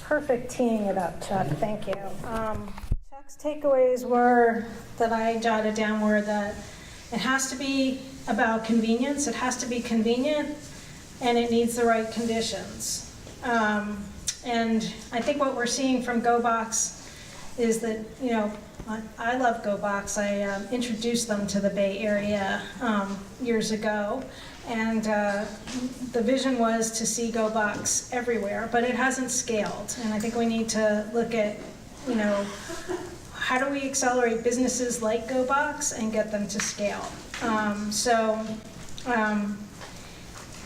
Perfect teeing it up, Chuck. Thank you. Chuck's takeaways were, that I jotted down, were that it has to be about convenience, it has to be convenient, and it needs the right conditions. And I think what we're seeing from GoBox is that, you know, I love GoBox. I introduced them to the Bay Area years ago, and the vision was to see GoBox everywhere, but it hasn't scaled. And I think we need to look at, you know, how do we accelerate businesses like GoBox and get them to scale?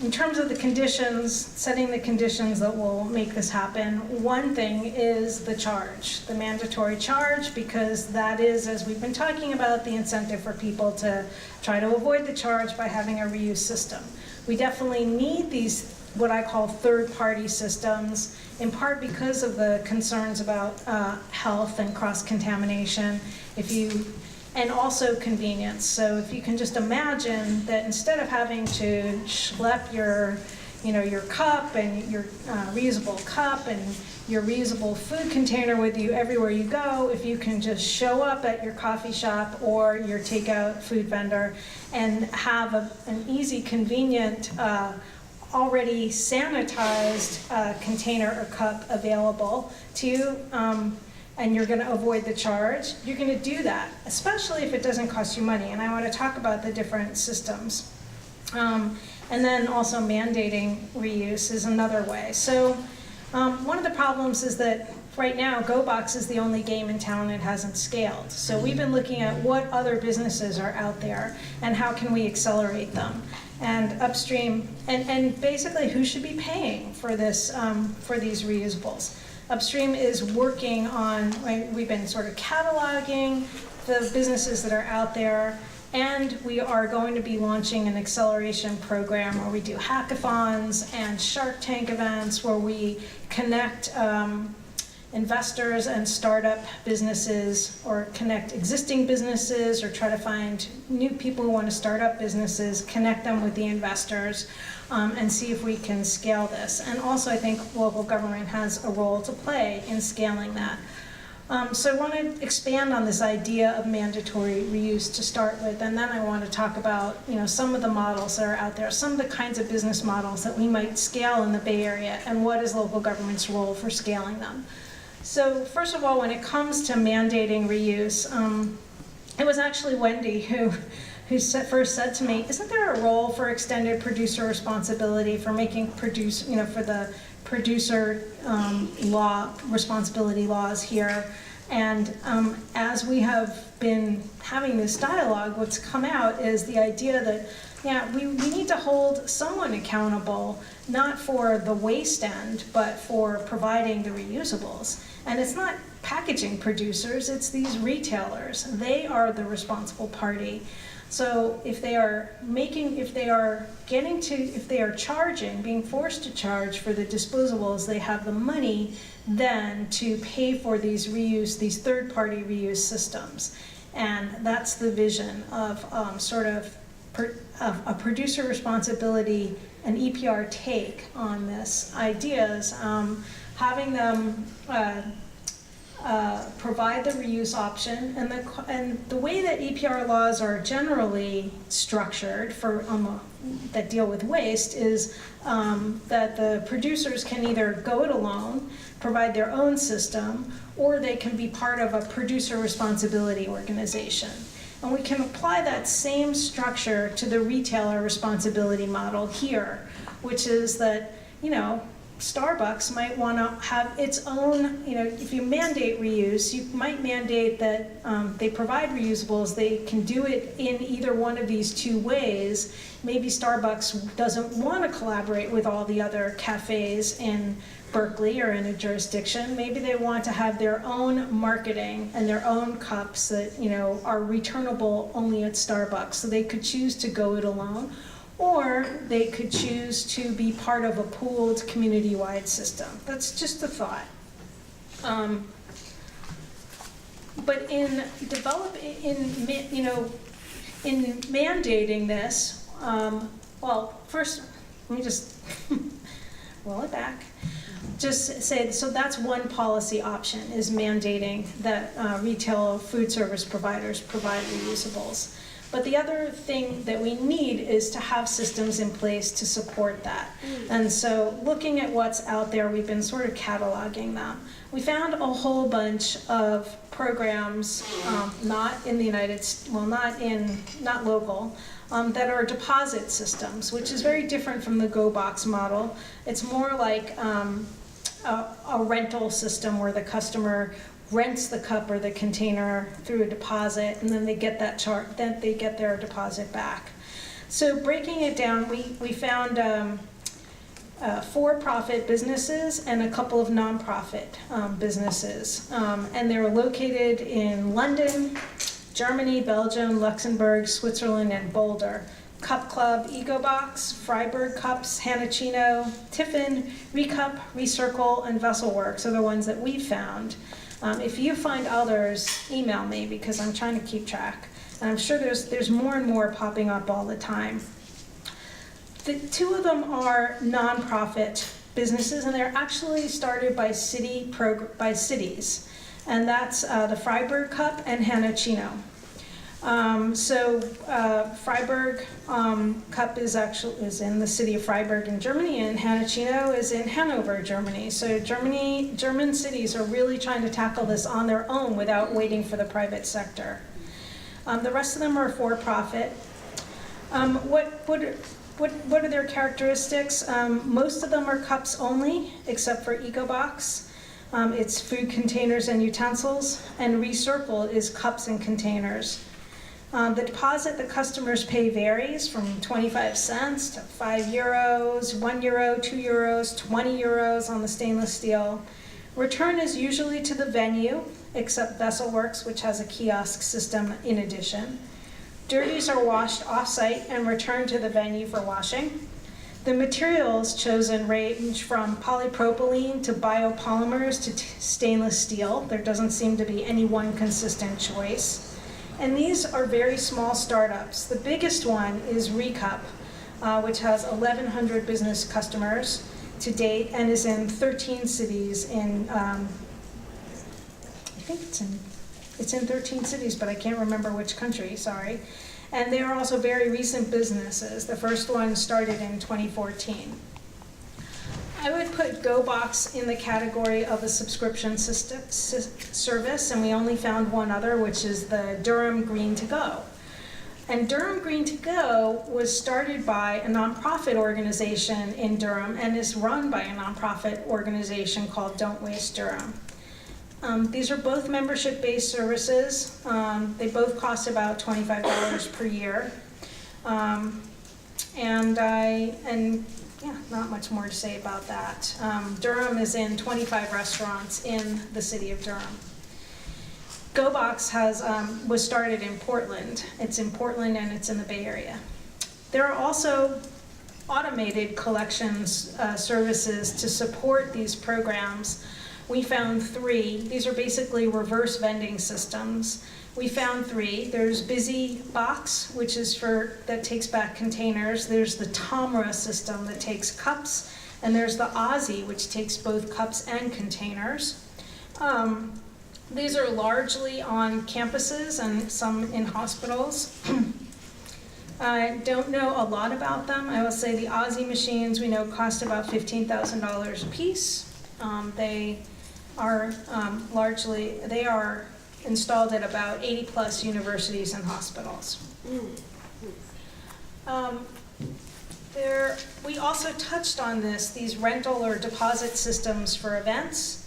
In terms of the conditions, setting the conditions that will make this happen, one thing is the charge, the mandatory charge, because that is, as we've been talking about, the incentive for people to try to avoid the charge by having a reuse system. We definitely need these, what I call third-party systems, in part because of the concerns about health and cross-contamination. And also convenience. So if you can just imagine that instead of having to schlep your cup and your reusable cup and your reusable food container with you everywhere you go, if you can just show up at your coffee shop or your takeout food vendor and have an easy, convenient, already sanitized container or cup available to you, and you're going to avoid the charge, you're going to do that, especially if it doesn't cost you money. And I want to talk about the different systems. And then also mandating reuse is another way. So one of the problems is that right now, GoBox is the only game in town that hasn't scaled. So we've been looking at what other businesses are out there and how can we accelerate them. And upstream, and basically who should be paying for this, for these reusables. Upstream is working on, we've been sort of cataloging the businesses that are out there, and we are going to be launching an acceleration program where we do hackathons and Shark Tank events where we connect investors and startup businesses, or connect existing businesses, or try to find new people who want to start up businesses, connect them with the investors, and see if we can scale this. And also I think local government has a role to play in scaling that. So I want to expand on this idea of mandatory reuse to start with, and then I want to talk about, you know, some of the models that are out there, some of the kinds of business models that we might scale in the Bay Area, and what is local government's role for scaling them. So first of all, when it comes to mandating reuse, it was actually Wendy who first said to me, isn't there a role for extended producer responsibility, for making for the producer law responsibility laws here? And as we have been having this dialogue, what's come out is the idea that, yeah, we need to hold someone accountable, not for the waste end, but for providing the reusables. And it's not packaging producers, it's these retailers. They are the responsible party. So if they are charging, being forced to charge for the disposables, they have the money then to pay for these third-party reuse systems. And that's the vision of a producer responsibility, an EPR take on this idea is having them provide the reuse option, and the way that EPR laws are generally structured for that deal with waste is that the producers can either go it alone, provide their own system, or they can be part of a producer responsibility organization. And we can apply that same structure to the retailer responsibility model here, which is that, you know, Starbucks might want to have its own, you know, if you mandate reuse, you might mandate that they provide reusables, they can do it in either one of these two ways. Maybe Starbucks doesn't want to collaborate with all the other cafes in Berkeley or in a jurisdiction. Maybe they want to have their own marketing and their own cups that, you know, are returnable only at Starbucks. So they could choose to go it alone, or they could choose to be part of a pooled community-wide system. That's just a thought. But in mandating this, well, first let me just roll it back. just say, so that's one policy option, is mandating that retail food service providers provide reusables. But the other thing that we need is to have systems in place to support that. And so looking at what's out there, we've been sort of cataloging them. We found a whole bunch of programs, not in the United States, well, not local, that are deposit systems, which is very different from the Go Box model. It's more like a rental system where the customer rents the cup or the container through a deposit, and then they get that then they get their deposit back. So breaking it down, we found for-profit businesses and a couple of nonprofit businesses, and they're located in London, Germany, Belgium, Luxembourg, Switzerland, and Boulder. Cup Club, EcoBox, Freiburg Cups, Hanachino, Tiffin, rCup, rCircle, and Vesselworks are the ones that we found. If you find others, email me, because I'm trying to keep track. And I'm sure there's more and more popping up all the time. The two of them are nonprofit businesses, and they're actually started by cities. And that's the Freiburg Cup and Hanachino. Freiburg Cup is in the city of Freiburg in Germany, and Hanachino is in Hanover, Germany. So German cities are really trying to tackle this on their own without waiting for the private sector. The rest of them are for-profit. What are their characteristics? Most of them are cups only, except for EcoBox. It's food containers and utensils, and rCircle is cups and containers. The deposit the customers pay varies from 25 cents to €5, €1, €2, 20 euros on the stainless steel. Return is usually to the venue, except Vesselworks, which has a kiosk system in addition. Dirties are washed off-site and returned to the venue for washing. The materials chosen range from polypropylene to biopolymers to stainless steel. There doesn't seem to be any one consistent choice. And these are very small startups. The biggest one is rCup, which has 1,100 business customers to date and is in 13 cities in, I think it's in 13 cities, but I can't remember which country, sorry. And they are also very recent businesses. The first one started in 2014. I would put GoBox in the category of a subscription service, and we only found one other, which is the Durham Green to Go. And Durham Green to Go was started by a nonprofit organization in Durham and is run by a nonprofit organization called Don't Waste Durham. These are both membership-based services. They both cost about $25 per year. Yeah, not much more to say about that. Durham is in 25 restaurants in the city of Durham. GoBox was started in Portland. It's in Portland and it's in the Bay Area. There are also automated collections services to support these programs. We found 3. These are basically reverse vending systems. We found 3. There's Busy Box, which is that takes back containers. There's the Tomra system that takes cups, and there's the Aussie, which takes both cups and containers. These are largely on campuses and some in hospitals. I don't know a lot about them. I will say the Aussie machines we know cost about $15,000 a piece. They are installed at about 80 plus universities and hospitals. We also touched on these rental or deposit systems for events.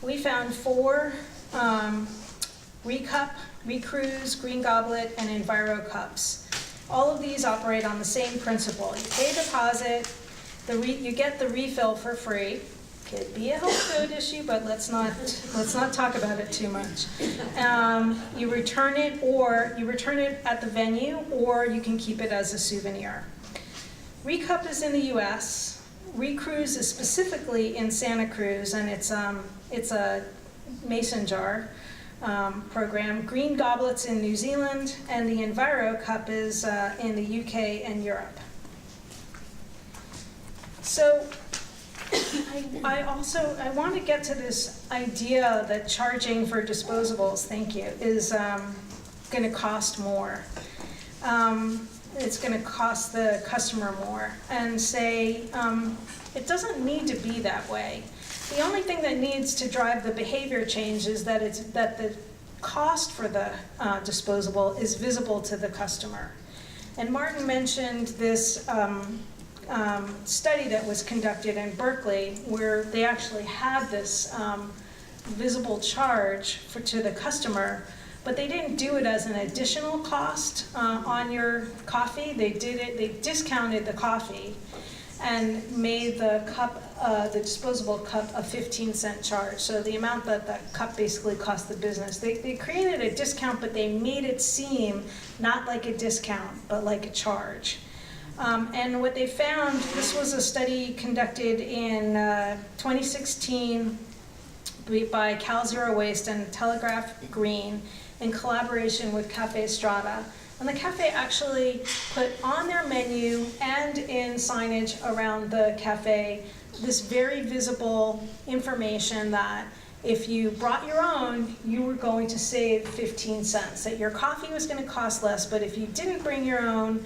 We found 4, rCup, ReCruz, GreenGoblet, and EnviroCups. All of these operate on the same principle. You pay a deposit, you get the refill for free. Could be a health code issue, but let's not talk about it too much. You return it at the venue, or you can keep it as a souvenir. rCup is in the U.S. ReCruz is specifically in Santa Cruz, and it's a mason jar program. GreenGoblet's in New Zealand, and the EnviroCup is in the UK and Europe. So I want to get to this idea that charging for disposables, thank you, is going to cost more. It's going to cost the customer more, and say it doesn't need to be that way. The only thing that needs to drive the behavior change is that the cost for the disposable is visible to the customer. And Martin mentioned this study that was conducted in Berkeley, where they actually had this visible charge to the customer, but they didn't do it as an additional cost on your coffee. They discounted the coffee and made the cup, the disposable cup, a 15-cent charge. So the amount that that cup basically cost the business. They created a discount, but they made it seem not like a discount, but like a charge. And what they found, this was a study conducted in 2016 by Cal Zero Waste and Telegraph Green in collaboration with Cafe Strada. And the cafe actually put on their menu and in signage around the cafe this very visible information that if you brought your own, you were going to save 15 cents, that your coffee was going to cost less, but if you didn't bring your own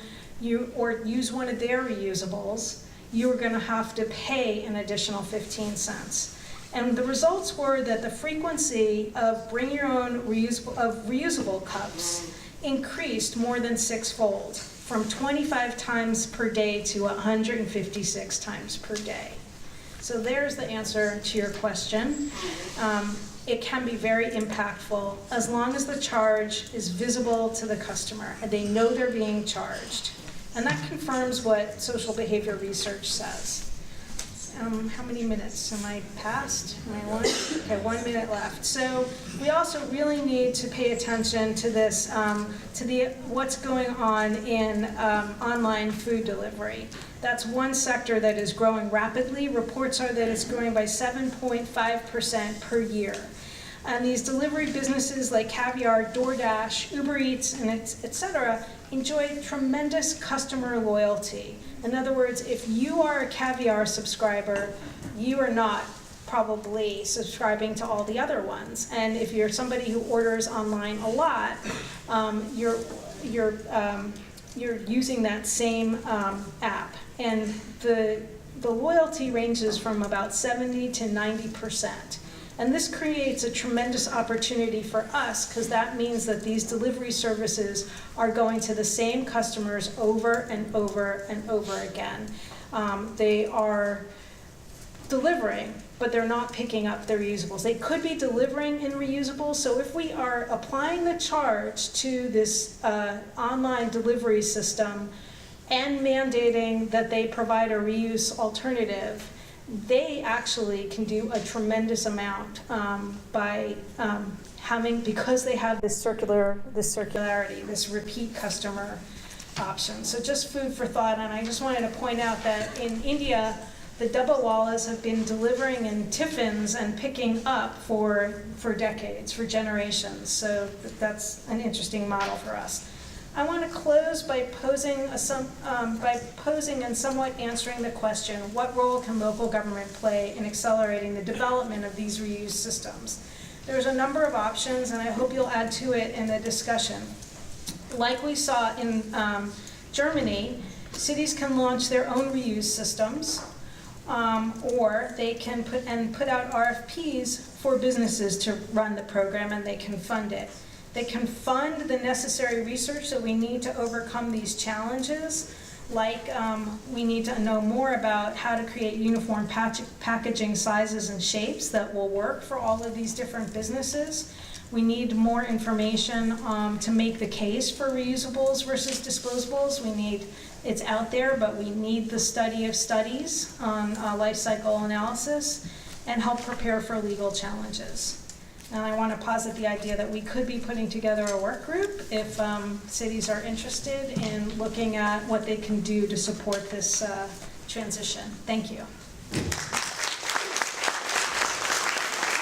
or use one of their reusables, you were going to have to pay an additional 15 cents. And the results were that the frequency of bring your own reusable cups increased more than six-fold, from 25 times per day to 156 times per day. So there's the answer to your question. It can be very impactful as long as the charge is visible to the customer and they know they're being charged. And that confirms what social behavior research says. How many minutes? Am I past? Am I on? Okay, 1 minute left. So we also really need to pay attention to this, to what's going on in online food delivery. That's one sector that is growing rapidly. Reports are that it's growing by 7.5% per year. And these delivery businesses like Caviar, DoorDash, Uber Eats, and et cetera, enjoy tremendous customer loyalty. In other words, if you are a Caviar subscriber, you are not probably subscribing to all the other ones. And if you're somebody who orders online a lot, you're using that same app. And the loyalty ranges from about 70 to 90%. And this creates a tremendous opportunity for us, because that means that these delivery services are going to the same customers over and over and over again. They are delivering, but they're not picking up their reusables. They could be delivering in reusables, so if we are applying the charge to this online delivery system and mandating that they provide a reuse alternative, they actually can do a tremendous amount by because they have this circularity, this repeat customer option. So just food for thought, and I just wanted to point out that in India, the Dabbawalas have been delivering in tiffins and picking up for decades, for generations. So that's an interesting model for us. I want to close by posing and somewhat answering the question, what role can local government play in accelerating the development of these reuse systems? There's a number of options, and I hope you'll add to it in the discussion. Like we saw in Germany, cities can launch their own reuse systems, or they can put out RFPs for businesses to run the program, and they can fund it. They can fund the necessary research that we need to overcome these challenges, like we need to know more about how to create uniform packaging sizes and shapes that will work for all of these different businesses. We need more information to make the case for reusables versus disposables. It's out there, but we need the study of studies on life cycle analysis and help prepare for legal challenges. And I want to posit the idea that we could be putting together a work group if cities are interested in looking at what they can do to support this transition. Thank you.